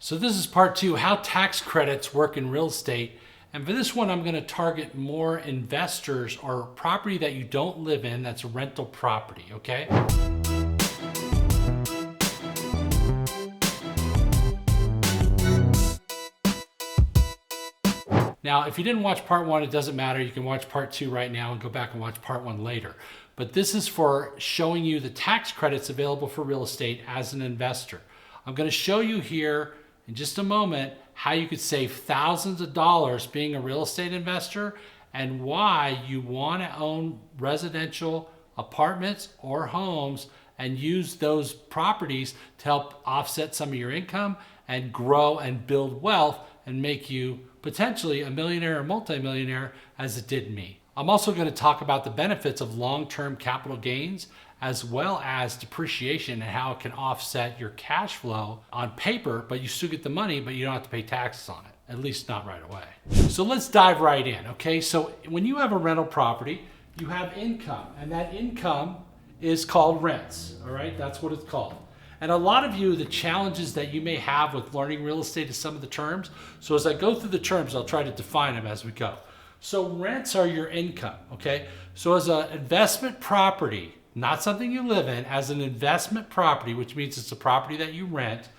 So this is part 2, how tax credits work in real estate. And for this one, I'm going to target more investors or property that you don't live in that's a rental property, okay? Now, if you didn't watch part 1, it doesn't matter. You can watch part 2 right now and go back and watch part 1 later. But this is for showing you the tax credits available for real estate as an investor. I'm going to show you here in just a moment how you could save thousands of dollars being a real estate investor and why you want to own residential apartments or homes and use those properties to help offset some of your income and grow and build wealth and make you potentially a millionaire or multimillionaire as it did me. I'm also going to talk about the benefits of long-term capital gains as well as depreciation and how it can offset your cash flow on paper, but you still get the money, but you don't have to pay taxes on it, at least not right away. So let's dive right in, okay? So when you have a rental property, you have income, and that income is called rents, all right? That's what it's called. And a lot of you, the challenges that you may have with learning real estate is some of the terms. So as I go through the terms, I'll try to define them as we go. So rents are your income, okay? So as an investment property, not something you live in, as an investment property, which means it's a property that you rent,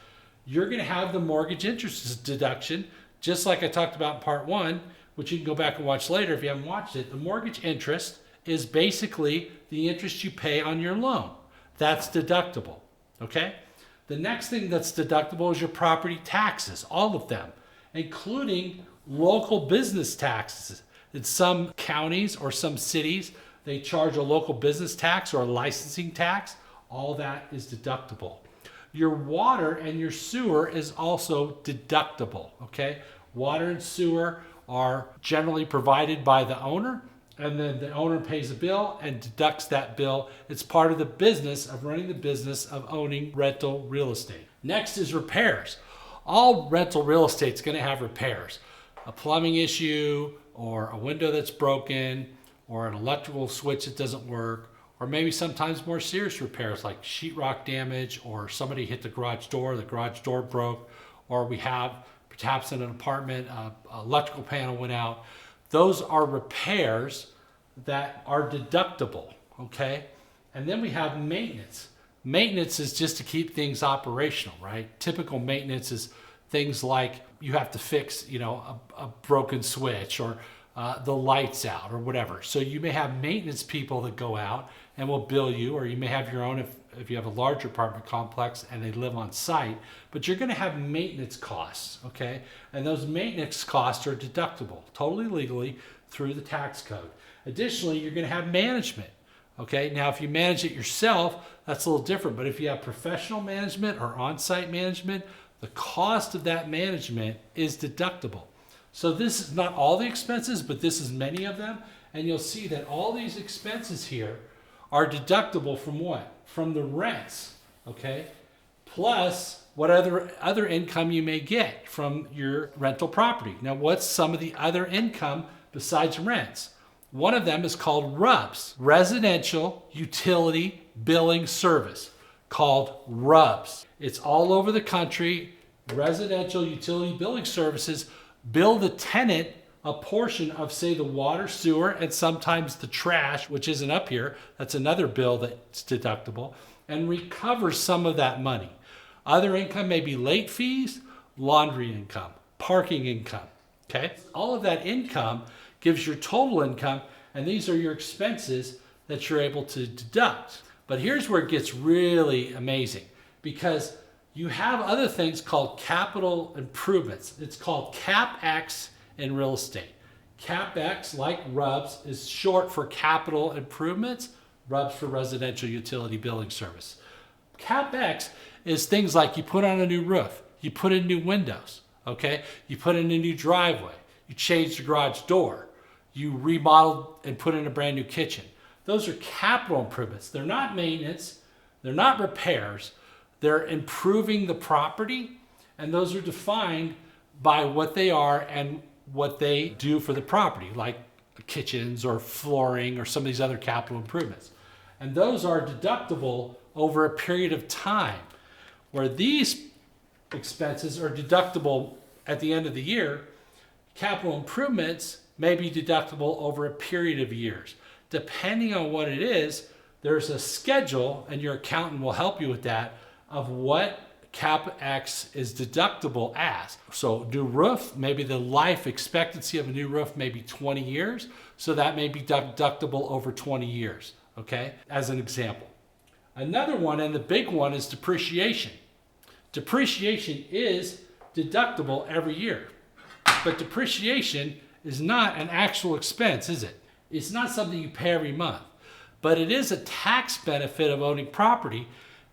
you're gonna have the mortgage interest deduction, just like I talked about in part 1, which you can go back and watch later if you haven't watched it. The mortgage interest is basically the interest you pay on your loan. That's deductible, okay? The next thing that's deductible is your property taxes, all of them, including local business taxes. In some counties or some cities, they charge a local business tax or a licensing tax. All that is deductible. Your water and your sewer is also deductible, okay? Water and sewer are generally provided by the owner, and then the owner pays a bill and deducts that bill. It's part of the business of running the business of owning rental real estate. Next is repairs. All rental real estate is going to have repairs. A plumbing issue or a window that's broken, or an electrical switch that doesn't work, or maybe sometimes more serious repairs like sheetrock damage, or somebody hit the garage door broke, or we have perhaps in an apartment, an electrical panel went out. Those are repairs that are deductible, okay? And then we have maintenance. Maintenance is just to keep things operational, right? Typical maintenance is things like you have to fix, a broken switch or the lights out or whatever. So you may have maintenance people that go out and will bill you, or you may have your own if you have a larger apartment complex and they live on site, but you're going to have maintenance costs, okay? And those maintenance costs are deductible, totally legally through the tax code. Additionally, you're going to have management, okay? Now, if you manage it yourself, that's a little different, but if you have professional management or on-site management, the cost of that management is deductible. So this is not all the expenses, but this is many of them. And you'll see that all these expenses here are deductible from what? From the rents, okay? Plus what other income you may get from your rental property. Now, what's some of the other income besides rents? One of them is called RUBS, Residential Utility Billing Service, called RUBS. It's all over the country. Residential Utility Billing Services bill the tenant a portion of, say, the water, sewer, and sometimes the trash, which isn't up here. That's another bill that's deductible, and recover some of that money. Other income may be late fees, laundry income, parking income, okay? All of that income gives your total income, and these are your expenses that you're able to deduct. But here's where it gets really amazing, because you have other things called capital improvements. It's called CapEx in real estate. CapEx, like RUBS, is short for capital improvements, RUBS for residential utility billing service. CapEx is things like you put on a new roof, you put in new windows, okay? You put in a new driveway, you change the garage door, you remodel and put in a brand new kitchen. Those are capital improvements. They're not maintenance, they're not repairs, they're improving the property, and those are defined by what they are and what they do for the property, like kitchens or flooring or some of these other capital improvements. And those are deductible over a period of time, where these expenses are deductible at the end of the year. Capital improvements may be deductible over a period of years. Depending on what it is, there's a schedule, and your accountant will help you with that, of what CapEx is deductible as. So new roof, maybe the life expectancy of a new roof may be 20 years, so that may be deductible over 20 years, okay, as an example. Another one, and the big one, is depreciation. Depreciation is deductible every year, but depreciation is not an actual expense, is it? It's not something you pay every month, but it is a tax benefit of owning property.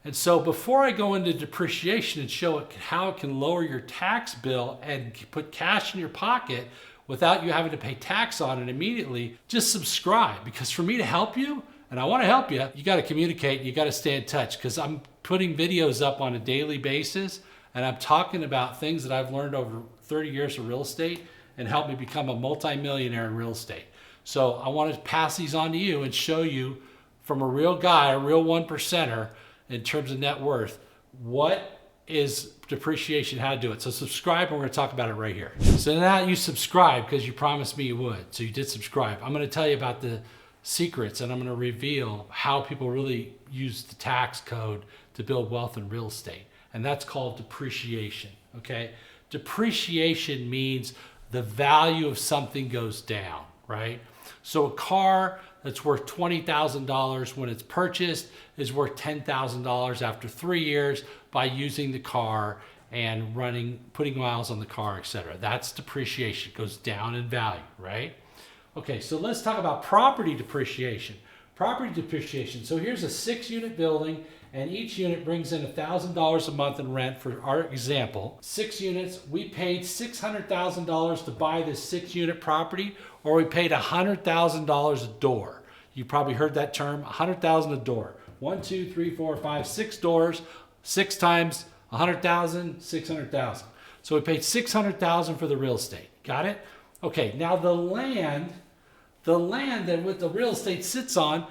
And so before I go into depreciation and show it how it can lower your tax bill and put cash in your pocket without you having to pay tax on it immediately, just subscribe, because for me to help you, and I want to help you, you got to communicate, you got to stay in touch, because I'm putting videos up on a daily basis, and I'm talking about things that I've learned over 30 years of real estate and helped me become a multimillionaire in real estate. So I want to pass these on to you and show you from a real guy, a real 1%er, in terms of net worth, what is depreciation, how to do it. So subscribe, and we're going to talk about it right here. So now you subscribe because you promised me you would. So you did subscribe. I'm going to tell you about the secrets, and I'm going to reveal how people really use the tax code to build wealth in real estate. And that's called depreciation, okay? Depreciation means the value of something goes down, right? So a car that's worth $20,000 when it's purchased is worth $10,000 after 3 years by using the car and putting miles on the car, etc. That's depreciation. It goes down in value, right? Okay, so let's talk about property depreciation. Property depreciation. So here's a 6-unit building, and each unit brings in $1,000 a month in rent for our example. 6 units, we paid $600,000 to buy this 6-unit property, or we paid $100,000 a door. You probably heard that term, $100,000 a door. 1, 2, 3, 4, 5, 6 doors, 6 times $100,000, $600,000. So we paid $600,000 for the real estate. Got it? Okay, now the land that with the real estate sits on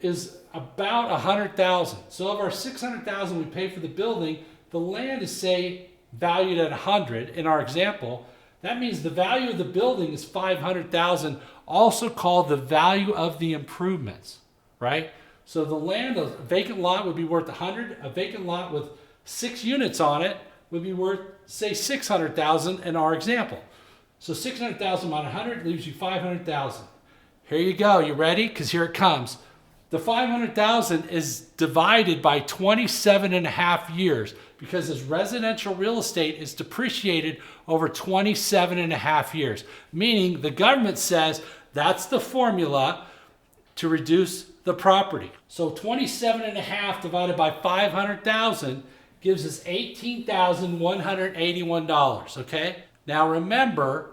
is about $100,000. So of our $600,000 we pay for the building, the land is, say, valued at $100 in our example. That means the value of the building is $500,000, also called the value of the improvements, right? So the land, a vacant lot would be worth $100. A vacant lot with 6 units on it would be worth, say, $600,000 in our example. So $600,000 on 100 leaves you $500,000. Here you go. You ready? Because here it comes. The $500,000 is divided by 27 and a half years, because this residential real estate is depreciated over 27 and a half years, meaning the government says that's the formula to reduce the property. So 27 and a half divided by 500,000 gives us $18,181, okay? Now remember,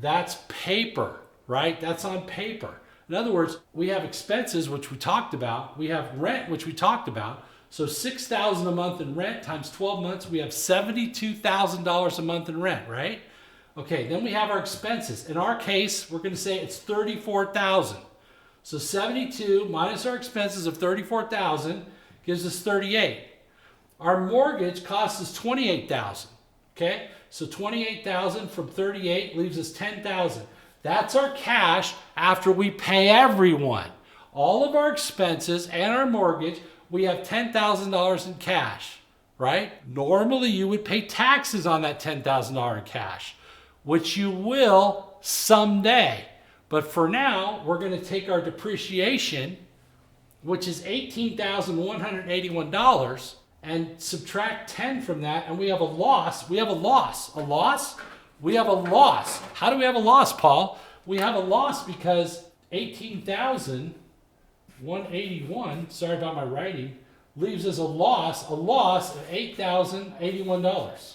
that's paper, right? That's on paper. In other words, we have expenses, which we talked about. We have rent, which we talked about. So $6,000 a month in rent times 12 months, we have $72,000 a month in rent, right? Okay, then we have our expenses. In our case, we're going to say it's $34,000. So 72 minus our expenses of $34,000 gives us $38,000. Our mortgage costs us $28,000. Okay, so $28,000 from $38,000 leaves us $10,000. That's our cash after we pay everyone. All of our expenses and our mortgage, we have $10,000 in cash, right? Normally you would pay taxes on that $10,000 in cash, which you will someday. But for now, we're going to take our depreciation, which is $18,181, and subtract 10 from that, and we have a loss. We have a loss. A loss? We have a loss. How do we have a loss, Paul? We have a loss because 18,181, sorry about my writing, leaves us a loss of $8,081.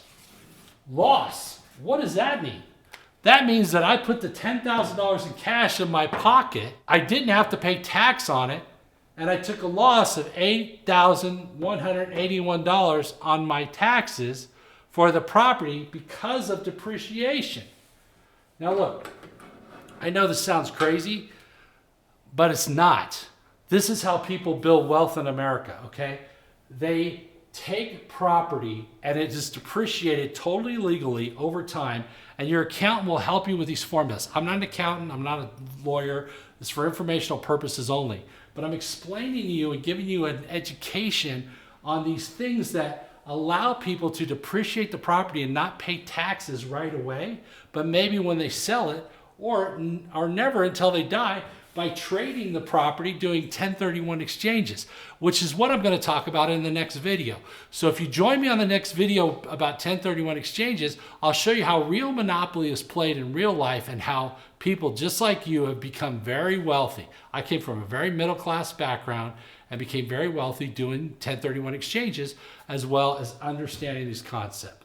Loss. What does that mean? That means that I put the $10,000 in cash in my pocket. I didn't have to pay tax on it, and I took a loss of $8,181 on my taxes for the property because of depreciation. Now look, I know this sounds crazy, but it's not. This is how people build wealth in America, okay? They take property and it is depreciated totally legally over time, and your accountant will help you with these formulas. I'm not an accountant, I'm not a lawyer, it's for informational purposes only. But I'm explaining to you and giving you an education on these things that allow people to depreciate the property and not pay taxes right away, but maybe when they sell it, or never until they die, by trading the property, doing 1031 exchanges, which is what I'm going to talk about in the next video. So if you join me on the next video about 1031 exchanges, I'll show you how real monopoly is played in real life and how people just like you have become very wealthy. I came from a very middle class background and became very wealthy doing 1031 exchanges, as well as understanding these concepts.